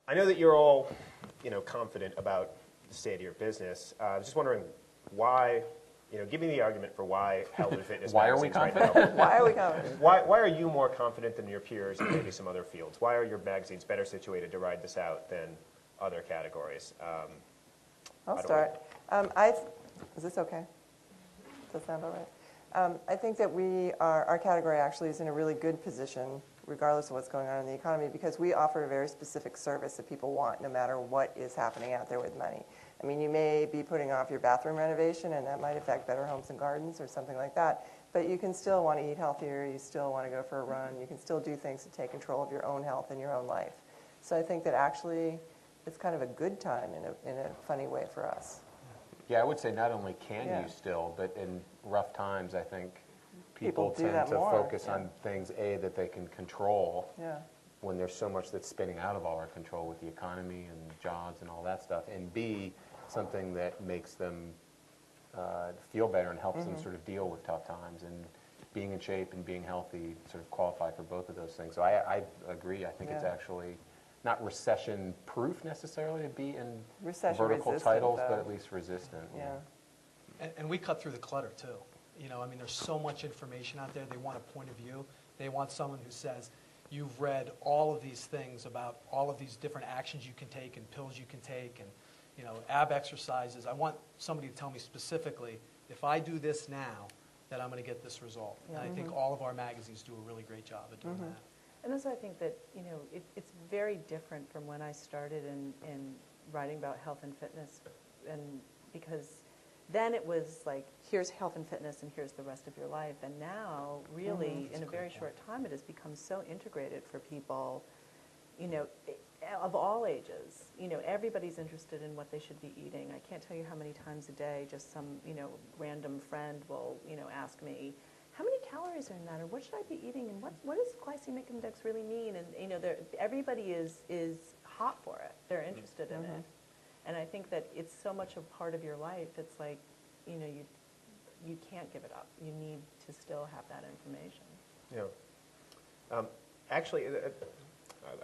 I know that you're all, confident about the state of your business. I was just wondering why, give me the argument for why health and fitness Why are we magazines confident? Why are we confident? Why are you more confident than your peers in maybe some other fields? Why are your magazines better situated to ride this out than other categories? I'll start. Is this okay? Does that sound all right? I think that our category actually is in a really good position, regardless of what's going on in the economy, because we offer a very specific service that people want, no matter what is happening out there with money. I mean, you may be putting off your bathroom renovation, and that might affect Better Homes and Gardens or something like that, but you can still want to eat healthier, you still want to go for a run, you can still do things to take control of your own health and your own life. So I think that actually it's kind of a good time in a funny way for us. Yeah, I would say not only can you still, but in rough times, I think people tend to focus on things, A, that they can control when there's so much that's spinning out of all our control with the economy and jobs and all that stuff, and B, something that makes them feel better and helps them sort of deal with tough times, and being in shape and being healthy sort of qualify for both of those things. So I agree. I think it's actually not recession-proof necessarily to be in vertical titles, but at least resistant. Yeah. And we cut through the clutter, too. I mean, there's so much information out there. They want a point of view. They want someone who says, you've read all of these things about all of these different actions you can take and pills you can take and, ab exercises. I want somebody to tell me specifically, if I do this now, that I'm going to get this result. And I think all of our magazines do a really great job at doing that. And also I think that, it's very different from when I started in writing about health and fitness, and because then it was like, here's health and fitness and here's the rest of your life. And now, really, in a very short time, it has become so integrated for people, of all ages. Everybody's interested in what they should be eating. I can't tell you how many times a day just some, random friend will, ask me, how many calories are in that, or what should I be eating, and what does glycemic index really mean? And everybody is hot for it. They're interested in it, and I think that it's so much a part of your life. It's like, you can't give it up. You need to still have that information. Yeah. Actually,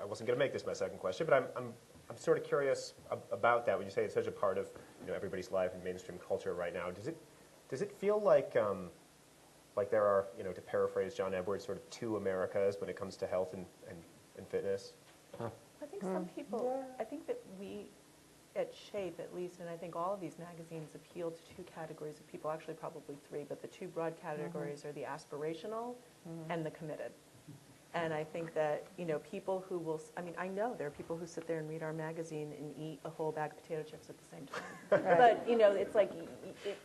I wasn't going to make this my second question, but I'm sort of curious about that. When you say it's such a part of everybody's life and mainstream culture right now, does it feel like there are, to paraphrase John Edwards, sort of two Americas when it comes to health and fitness? I think some people, I think that we, at Shape at least, and I think all of these magazines appeal to two categories of people, actually probably three, but the two broad categories are the aspirational and the committed. And I think that, people who will, I know there are people who sit there and read our magazine and eat a whole bag of potato chips at the same time. But, it's like,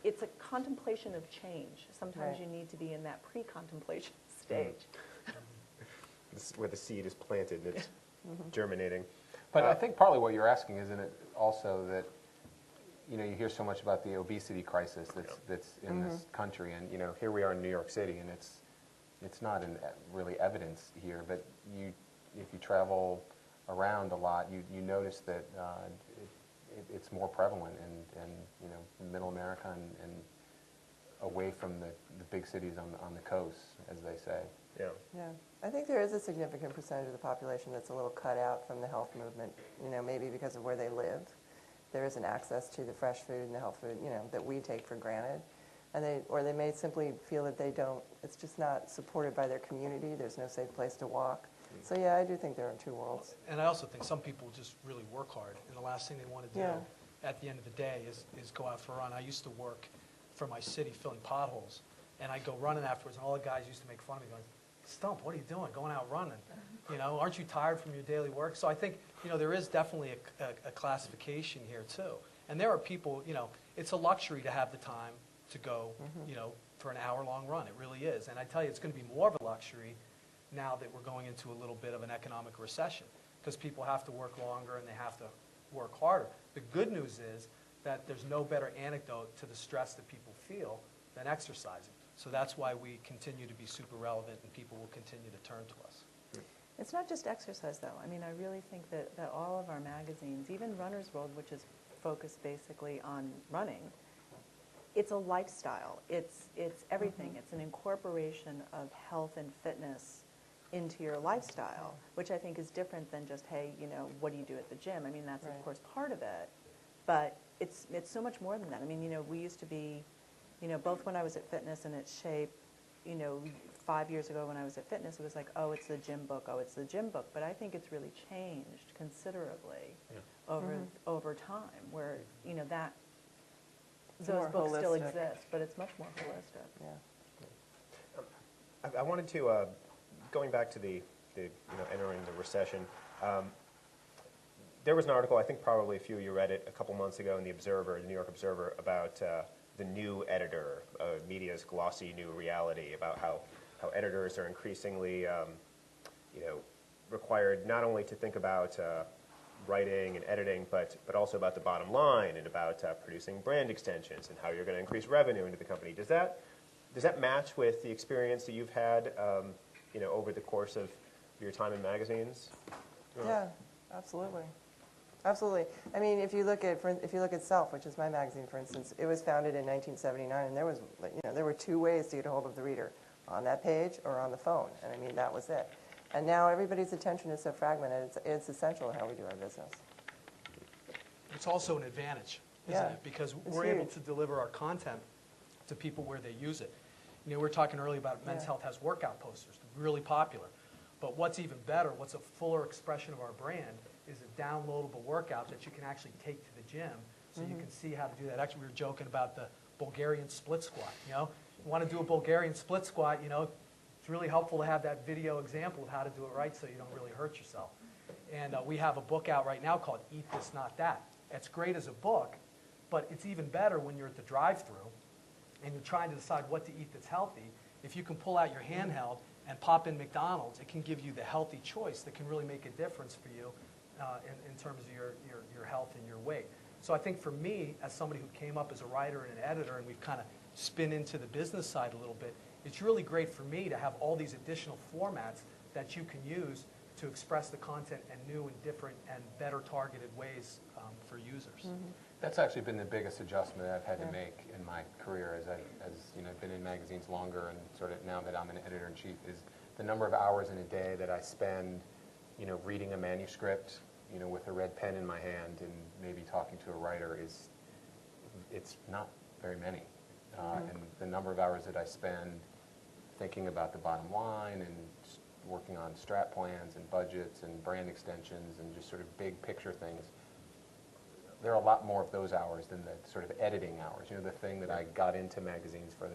it's a contemplation of change. Sometimes you need to be in that pre-contemplation stage. This is where the seed is planted and it's germinating. But I think partly what you're asking, isn't it, also that, you hear so much about the obesity crisis that's in this country, and, here we are in New York City, and it's not really evidence here, but if you travel around a lot, you notice that it's more prevalent in middle America and away from the big cities on the coast, as they say. Yeah. Yeah. I think there is a significant percentage of the population that's a little cut out from the health movement, maybe because of where they live. There isn't access to the fresh food and the health food, that we take for granted. And they may simply feel that it's just not supported by their community. There's no safe place to walk. So yeah, I do think there are two worlds. And I also think some people just really work hard, and the last thing they want to do at the end of the day is go out for a run. I used to work for my city filling potholes, and I'd go running afterwards, and all the guys used to make fun of me, going, Stump, what are you doing, going out running? Aren't you tired from your daily work? So I think, there is definitely a classification here, too. And there are people, it's a luxury to have the time to go, for an hour-long run. It really is. And I tell you, it's going to be more of a luxury now that we're going into a little bit of an economic recession, because people have to work longer and they have to work harder. The good news is that there's no better antidote to the stress that people feel than exercising. So that's why we continue to be super relevant, and people will continue to turn to us. It's not just exercise, though. I really think that all of our magazines, even Runner's World, which is focused basically on running, it's a lifestyle. It's everything. It's an incorporation of health and fitness into your lifestyle, which I think is different than just, hey, what do you do at the gym? I mean, that's of course part of it, but it's so much more than that. I mean, we used to be, both when I was at Fitness and at Shape, 5 years ago when I was at Fitness, it was like, oh, it's the gym book, oh, it's the gym book. But I think it's really changed considerably over time, where, that those books still exist, but it's much more holistic. Yeah. I wanted to, going back to the entering the recession, there was an article, I think probably a few of you read it a couple months ago in the New York Observer, about the new editor, media's glossy new reality, about how editors are increasingly, required not only to think about writing and editing, but also about the bottom line and about producing brand extensions and how you're going to increase revenue into the company. Does that match with the experience that you've had, over the course of your time in magazines? Yeah, absolutely. Absolutely. I mean, if you look at Self, which is my magazine, for instance, it was founded in 1979, and there were 2 ways to get a hold of the reader: on that page or on the phone. And I mean, that was it. And now everybody's attention is so fragmented; it's essential in how we do our business. It's also an advantage, isn't it? Because we're able to deliver our content to people where they use it. We were talking earlier about Men's Health has workout posters, really popular. But what's even better, what's a fuller expression of our brand, is a downloadable workout that you can actually take to the gym, so you can see how to do that. Actually, we were joking about the Bulgarian split squat. You want to do a Bulgarian split squat, it's really helpful to have that video example of how to do it right, so you don't really hurt yourself. And we have a book out right now called Eat This, Not That. It's great as a book, but it's even better when you're at the drive-thru and you're trying to decide what to eat that's healthy. If you can pull out your handheld and pop in McDonald's, it can give you the healthy choice that can really make a difference for you in terms of your health and your weight. So I think for me, as somebody who came up as a writer and an editor, and we've kind of spin into the business side a little bit, it's really great for me to have all these additional formats that you can use to express the content in new and different and better targeted ways for users. That's actually been the biggest adjustment I've had to make in my career as I've been in magazines longer, and sort of now that I'm an editor-in-chief, is the number of hours in a day that I spend reading a manuscript with a red pen in my hand and maybe talking to a writer it's not very many. And the number of hours that I spend thinking about the bottom line and working on strat plans and budgets and brand extensions and just sort of big picture things, there are a lot more of those hours than the sort of editing hours. The thing that I got into magazines for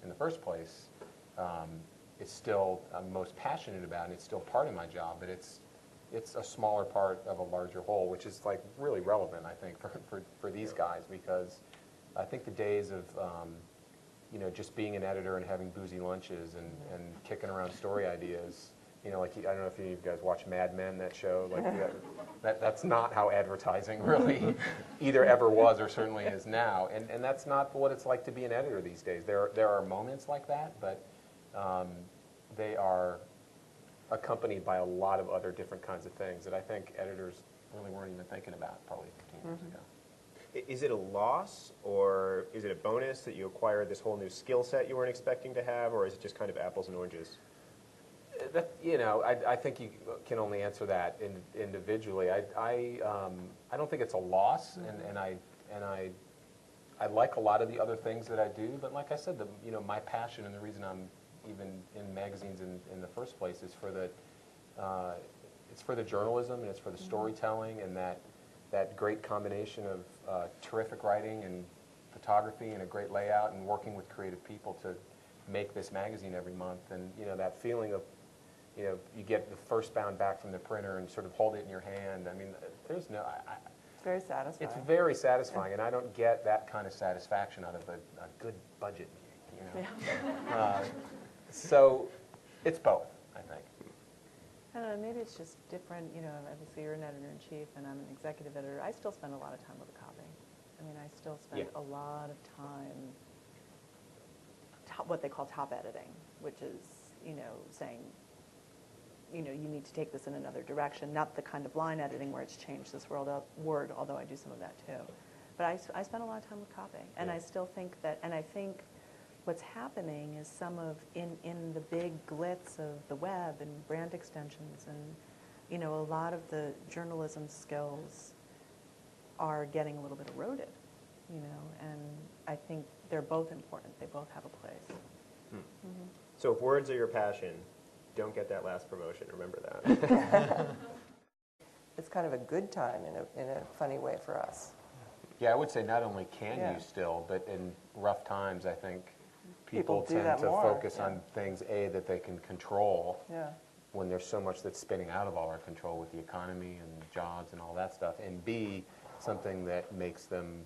in the first place, it's still I'm most passionate about, and it's still part of my job, but it's a smaller part of a larger whole, which is like really relevant, I think, for these guys, because I think the days of just being an editor and having boozy lunches and kicking around story ideas, like I don't know if you guys watch Mad Men, that show, like that's not how advertising really either ever was or certainly is now, and that's not what it's like to be an editor these days. There are moments like that, but they are accompanied by a lot of other different kinds of things that I think editors really weren't even thinking about probably 15 years ago. Is it a loss, or is it a bonus that you acquired this whole new skill set you weren't expecting to have, or is it just kind of apples and oranges? I think you can only answer that individually. I don't think it's a loss, and I like a lot of the other things that I do, but like I said, my passion and the reason I'm even in magazines in the first place is for it's for the journalism, and it's for the storytelling, and that great combination of terrific writing and photography and a great layout and working with creative people to make this magazine every month. And that feeling of you get the first bound back from the printer and sort of hold it in your hand. I mean, there's no it's very satisfying. It's very satisfying, and I don't get that kind of satisfaction out of a good budget meeting. So it's both, I think. I don't know, maybe it's just different. Obviously you're an editor-in-chief and I'm an executive editor. I still spend a lot of time with the copy. I mean, I still spend a lot of time what they call top editing, which is, saying, you need to take this in another direction, not the kind of line editing where it's changed this word, although I do some of that too. But I spend a lot of time with copy, and I still think that, and I think what's happening is some of, in the big glitz of the web and brand extensions and, you know, a lot of the journalism skills are getting a little bit eroded, you know, and I think they're both important. They both have a place. So if words are your passion, don't get that last promotion. Remember that. It's kind of a good time in a funny way for us. Yeah, I would say not only can you still, but in rough times, I think people do tend that to more, focus on things, A, that they can control when there's so much that's spinning out of all our control with the economy and jobs and all that stuff, and B, something that makes them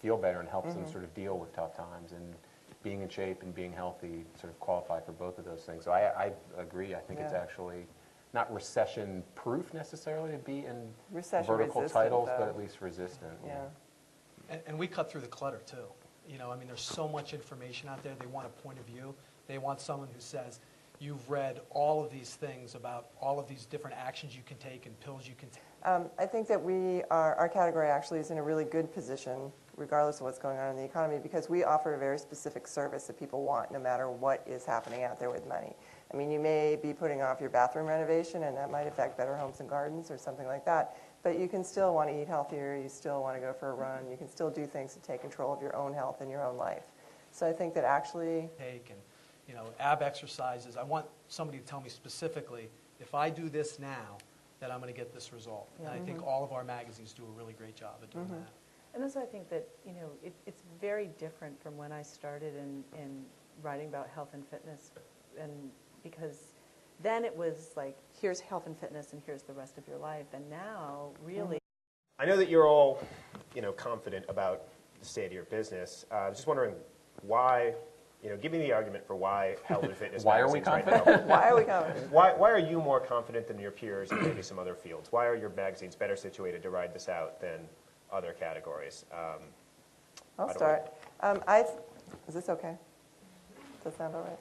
feel better and helps them sort of deal with tough times. And being in shape and being healthy sort of qualify for both of those things. So I agree. I think it's actually not recession-proof necessarily to be in vertical titles, but at least resistant. And we cut through the clutter, too. You know, I mean, there's so much information out there. They want a point of view. They want someone who says, you've read all of these things about all of these different actions you can take and pills you can take. I think that our category actually is in a really good position, regardless of what's going on in the economy, because we offer a very specific service that people want, no matter what is happening out there with money. I mean, you may be putting off your bathroom renovation, and that might affect Better Homes and Gardens or something like that, but you can still want to eat healthier, you still want to go for a run, you can still do things to take control of your own health and your own life. So I think that actually... Take and, you know, ab exercises. I want somebody to tell me specifically, if I do this now, that I'm going to get this result. And I think all of our magazines do a really great job at doing that. And also I think that, you know, it's very different from when I started in writing about health and fitness, and because then it was like, here's health and fitness and here's the rest of your life. And now, really... I know that you're all, you know, confident about the state of your business. I was just wondering why, you know, give me the argument for why health and fitness Why are we magazines confident? right now. Why are we confident? Why are you more confident than your peers in maybe some other fields? Why are your magazines better situated to ride this out than other categories? I'll start. Is this okay? Does that sound all right?